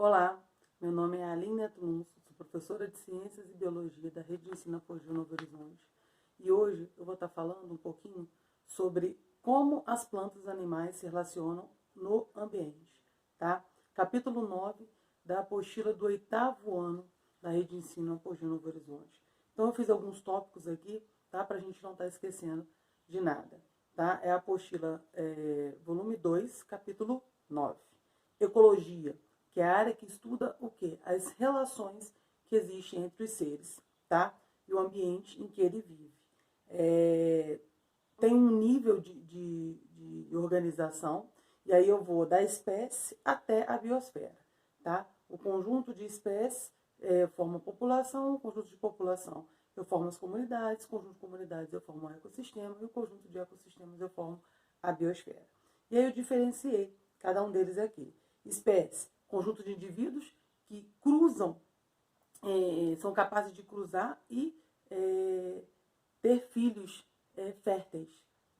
Olá, meu nome é Aline Neto Nuncio, sou professora de Ciências e Biologia da Rede de Ensino Apogeu Novo Horizonte. E hoje eu vou estar falando um pouquinho sobre como as plantas e animais se relacionam no ambiente, tá? Capítulo 9 da apostila do 8º ano da Rede de Ensino Apogeu Novo Horizonte. Então eu fiz alguns tópicos aqui, tá? Para a gente não estar esquecendo de nada, tá? É a apostila volume 2, capítulo 9. Ecologia, que é a área que estuda o quê? As relações que existem entre os seres, tá? E o ambiente em que ele vive. Tem um nível de organização, e aí eu vou da espécie até a biosfera, tá? O conjunto de espécies forma a população, o conjunto de população eu formo as comunidades, o conjunto de comunidades eu formo o ecossistema, e o conjunto de ecossistemas eu formo a biosfera. E aí eu diferenciei cada um deles aqui. Espécie, conjunto de indivíduos que cruzam, são capazes de cruzar e ter filhos férteis,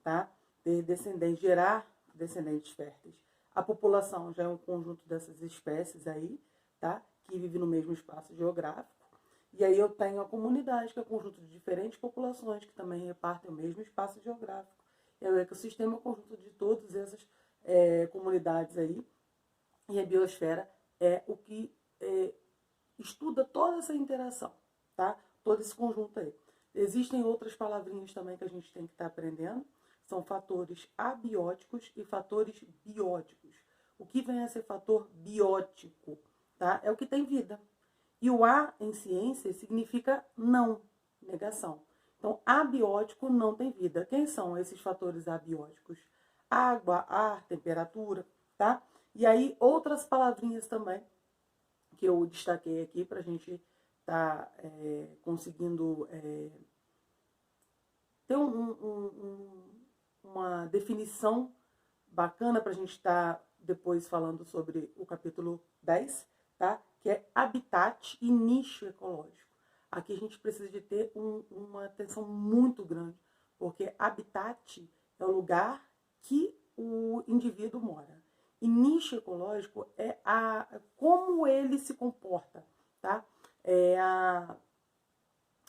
tá? Ter descendentes, gerar descendentes férteis. A população já é um conjunto dessas espécies aí, tá? Que vive no mesmo espaço geográfico. E aí eu tenho a comunidade, que é um conjunto de diferentes populações que também repartem o mesmo espaço geográfico. E o ecossistema é um conjunto de todas essas comunidades aí. E a biosfera é o que estuda toda essa interação, tá? Todo esse conjunto aí. Existem outras palavrinhas também que a gente tem que estar aprendendo. São fatores abióticos e fatores bióticos. O que vem a ser fator biótico, tá? É o que tem vida. E o A em ciência significa não, negação. Então, abiótico não tem vida. Quem são esses fatores abióticos? Água, ar, temperatura, tá? E aí, outras palavrinhas também que eu destaquei aqui para a gente estar conseguindo ter uma definição bacana para a gente estar depois falando sobre o capítulo 10, tá? Que é habitat e nicho ecológico. Aqui a gente precisa de ter uma atenção muito grande, porque habitat é o lugar que o indivíduo mora. E nicho ecológico é como ele se comporta, tá? É a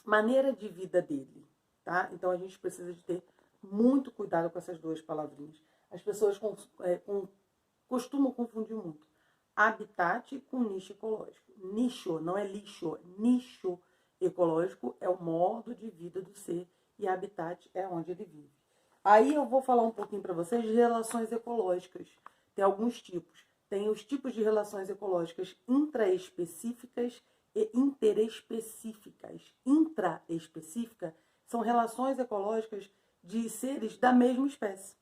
maneira de vida dele, tá? Então a gente precisa de ter muito cuidado com essas duas palavrinhas. As pessoas costumam confundir muito habitat com nicho ecológico. Nicho não é lixo, nicho ecológico é o modo de vida do ser e habitat é onde ele vive. Aí eu vou falar um pouquinho para vocês de relações ecológicas. Tem alguns tipos. Tem os tipos de relações ecológicas intraespecíficas e interespecíficas. Intraespecífica são relações ecológicas de seres da mesma espécie.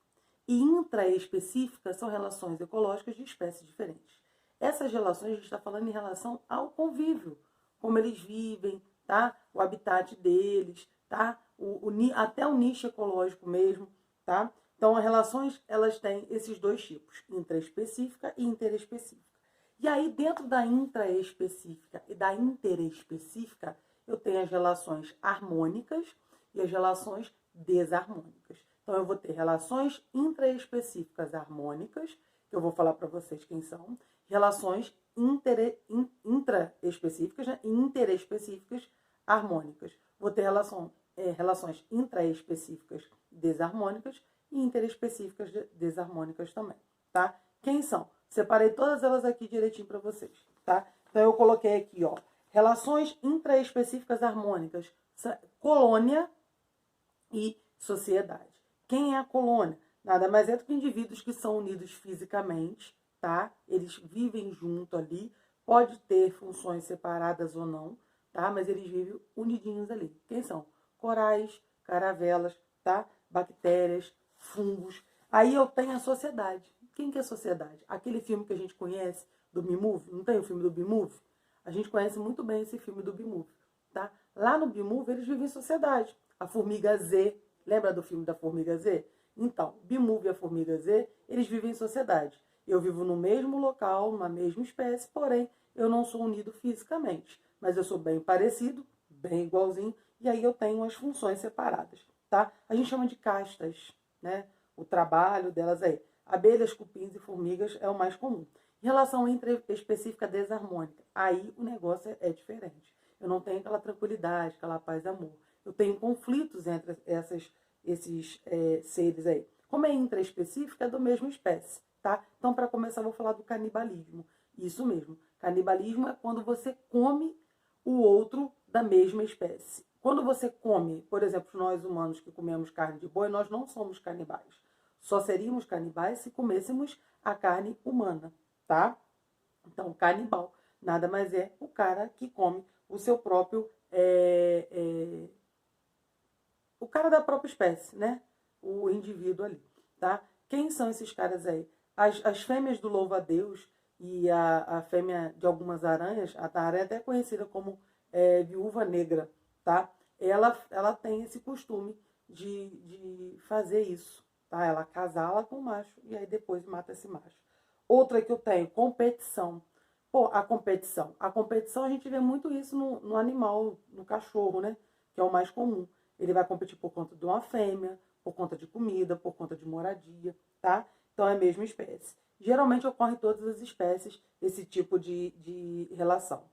E intraespecíficas são relações ecológicas de espécies diferentes. Essas relações a gente está falando em relação ao convívio, como eles vivem, tá? O habitat deles, tá? Até o nicho ecológico mesmo, tá? Então, as relações, elas têm esses dois tipos, intraespecífica e interespecífica. E aí, dentro da intraespecífica e da interespecífica, eu tenho as relações harmônicas e as relações desarmônicas. Então, eu vou ter relações intraespecíficas harmônicas, que eu vou falar para vocês quem são, relações intraespecíficas, né, e interespecíficas harmônicas. Vou ter relações intraespecíficas desarmônicas e interespecíficas desarmônicas também, tá? Quem são? Separei todas elas aqui direitinho para vocês, tá? Então, eu coloquei aqui, ó, relações intraespecíficas harmônicas, colônia e sociedade. Quem é a colônia? Nada mais é do que indivíduos que são unidos fisicamente, tá? Eles vivem junto ali, pode ter funções separadas ou não, tá? Mas eles vivem unidinhos ali. Quem são? Corais, caravelas, tá? Bactérias, fungos. Aí eu tenho a sociedade. Quem que é a sociedade? Aquele filme que a gente conhece do B-Movie, não tem o filme do B-Movie? A gente conhece muito bem esse filme do B-Movie, tá? Lá no B-Movie eles vivem em sociedade. A formiga Z, lembra do filme da formiga Z? Então, B-Movie e a formiga Z, eles vivem em sociedade. Eu vivo no mesmo local, na mesma espécie, porém, eu não sou unido fisicamente. Mas eu sou bem parecido, bem igualzinho, e aí eu tenho as funções separadas, tá? A gente chama de castas, né? O trabalho delas aí. Abelhas, cupins e formigas é o mais comum. Em relação intraespecífica desarmônica, aí o negócio é diferente. Eu não tenho aquela tranquilidade, aquela paz e amor. Eu tenho conflitos entre esses seres aí. Como é intraespecífica, é da mesma espécie, tá? Então, para começar, eu vou falar do canibalismo. Isso mesmo. Canibalismo é quando você come o outro da mesma espécie. Quando você come, por exemplo, nós humanos que comemos carne de boi, nós não somos canibais. Só seríamos canibais se comêssemos a carne humana, tá? Então, canibal nada mais é o cara que come o seu próprio... o cara da própria espécie, né? O indivíduo ali, tá? Quem são esses caras aí? As fêmeas do louva-a-Deus e a fêmea de algumas aranhas, a aranha é até conhecida como viúva negra, tá? Ela tem esse costume de fazer isso, tá? Ela casala com o macho e aí depois mata esse macho. Outra que eu tenho, competição. Pô, a competição. A competição a gente vê muito isso no animal, no cachorro, né? Que é o mais comum. Ele vai competir por conta de uma fêmea, por conta de comida, por conta de moradia, tá? Então é a mesma espécie. Geralmente ocorre em todas as espécies esse tipo de relação.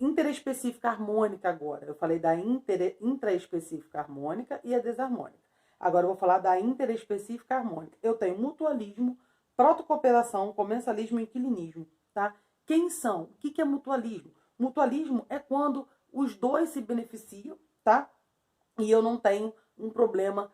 Interespecífica harmônica agora. Eu falei da intraespecífica harmônica e a desarmônica. Agora eu vou falar da interespecífica harmônica. Eu tenho mutualismo, protocooperação, comensalismo e inquilinismo, tá? Quem são? O que é mutualismo? Mutualismo é quando os dois se beneficiam, tá? E eu não tenho um problema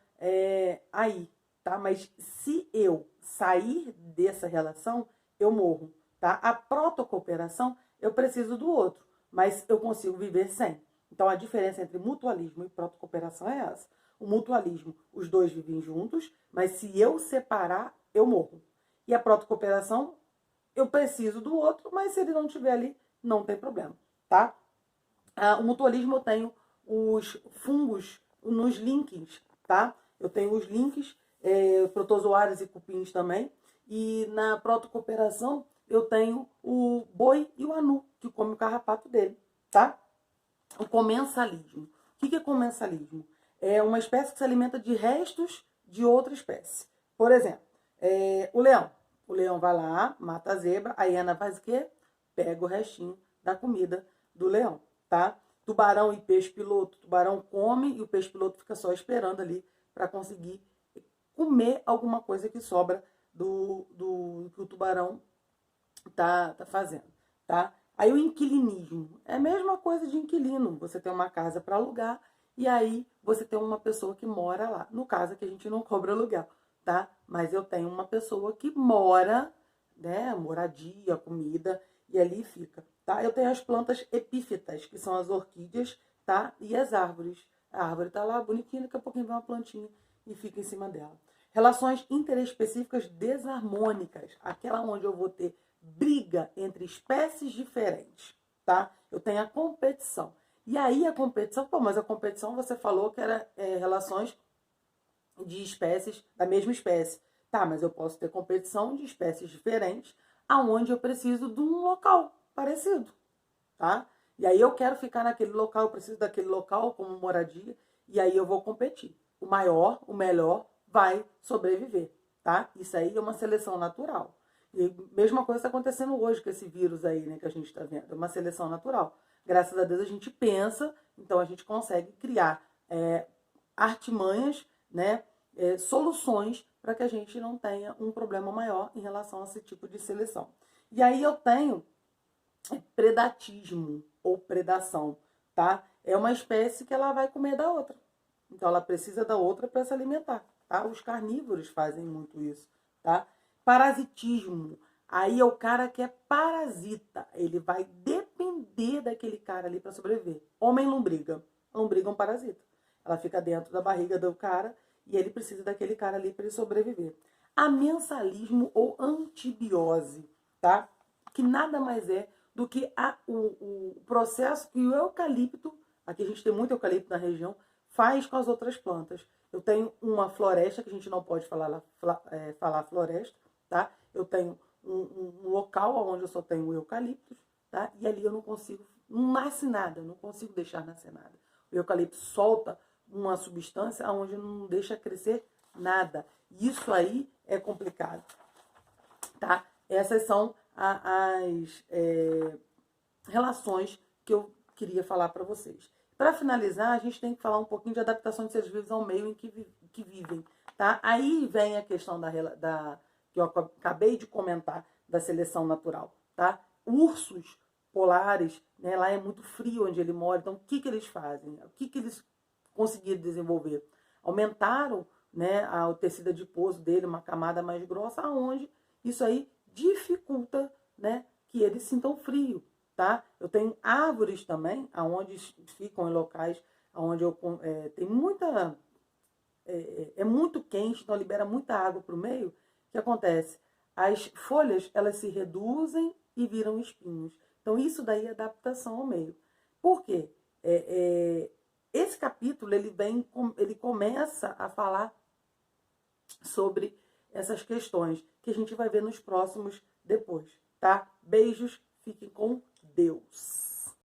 aí, tá? Mas se eu sair dessa relação, eu morro, tá? A protocooperação, eu preciso do outro, mas eu consigo viver sem. Então, a diferença entre mutualismo e protocooperação é essa. O mutualismo, os dois vivem juntos, mas se eu separar, eu morro. E a protocooperação, eu preciso do outro, mas se ele não estiver ali, não tem problema, tá? O mutualismo eu tenho os fungos nos líquens, tá? Eu tenho os links, protozoários e cupins também. E na protocooperação eu tenho o boi e o anu, que come o carrapato dele, tá? O comensalismo. O que é comensalismo? É uma espécie que se alimenta de restos de outra espécie. Por exemplo, o leão. O leão vai lá, mata a zebra, a hiena faz o quê? Pega o restinho da comida do leão, tá? Tubarão e peixe-piloto. Tubarão come e o peixe-piloto fica só esperando ali para conseguir comer alguma coisa que sobra do que o tubarão tá fazendo, tá? Aí o inquilinismo é a mesma coisa de inquilino. Você tem uma casa para alugar e aí você tem uma pessoa que mora lá. No caso aqui a gente não cobra aluguel, tá? Mas eu tenho uma pessoa que mora, né? Moradia, comida, e ali fica, tá? Eu tenho as plantas epífitas, que são as orquídeas, tá? E as árvores. A árvore tá lá bonitinha, daqui a pouquinho vem uma plantinha e fica em cima dela. Relações interespecíficas desarmônicas, aquela onde eu vou ter briga entre espécies diferentes, tá? Eu tenho a competição. E aí a competição, pô, mas a competição você falou que era relações de espécies da mesma espécie. Tá, mas eu posso ter competição de espécies diferentes, aonde eu preciso de um local parecido, tá? E aí eu quero ficar naquele local, eu preciso daquele local como moradia, e aí eu vou competir. O maior, o melhor, vai sobreviver, tá? Isso aí é uma seleção natural. E mesma coisa está acontecendo hoje com esse vírus aí, né, que a gente está vendo. É uma seleção natural. Graças a Deus a gente pensa, então a gente consegue criar artimanhas, né, soluções para que a gente não tenha um problema maior em relação a esse tipo de seleção. E aí eu tenho predatismo ou predação, tá? É uma espécie que ela vai comer da outra. Então ela precisa da outra para se alimentar, tá? Os carnívoros fazem muito isso, tá? Parasitismo. Aí é o cara que é parasita. Ele vai depender daquele cara ali para sobreviver. Homem-lombriga. A lombriga é um parasita. Ela fica dentro da barriga do cara e ele precisa daquele cara ali para ele sobreviver. Amensalismo ou antibiose, tá? Que nada mais é do que o processo que o eucalipto, aqui a gente tem muito eucalipto na região, faz com as outras plantas. Eu tenho uma floresta, que a gente não pode falar floresta, tá? Eu tenho um local onde eu só tenho eucaliptos, tá? E ali eu não consigo, não nasce nada, eu não consigo deixar nascer nada. O eucalipto solta uma substância onde não deixa crescer nada. Isso aí é complicado, tá? Essas são as relações que eu queria falar para vocês. Para finalizar, a gente tem que falar um pouquinho de adaptação de seres vivos ao meio em que vivem. Tá? Aí vem a questão que eu acabei de comentar, da seleção natural. Tá? Ursos polares, né, lá é muito frio onde ele mora, então o que eles fazem? O que eles conseguiram desenvolver? Aumentaram, né, o tecido adiposo dele, uma camada mais grossa, aonde isso aí dificulta, né, que eles sintam frio. Tá? Eu tenho árvores também, aonde ficam em locais onde tem muita... É muito quente, então libera muita água para o meio. O que acontece? As folhas, elas se reduzem e viram espinhos. Então, isso daí é adaptação ao meio. Por quê? Esse capítulo, ele começa a falar sobre essas questões, que a gente vai ver nos próximos depois, tá? Beijos, fiquem com Deus.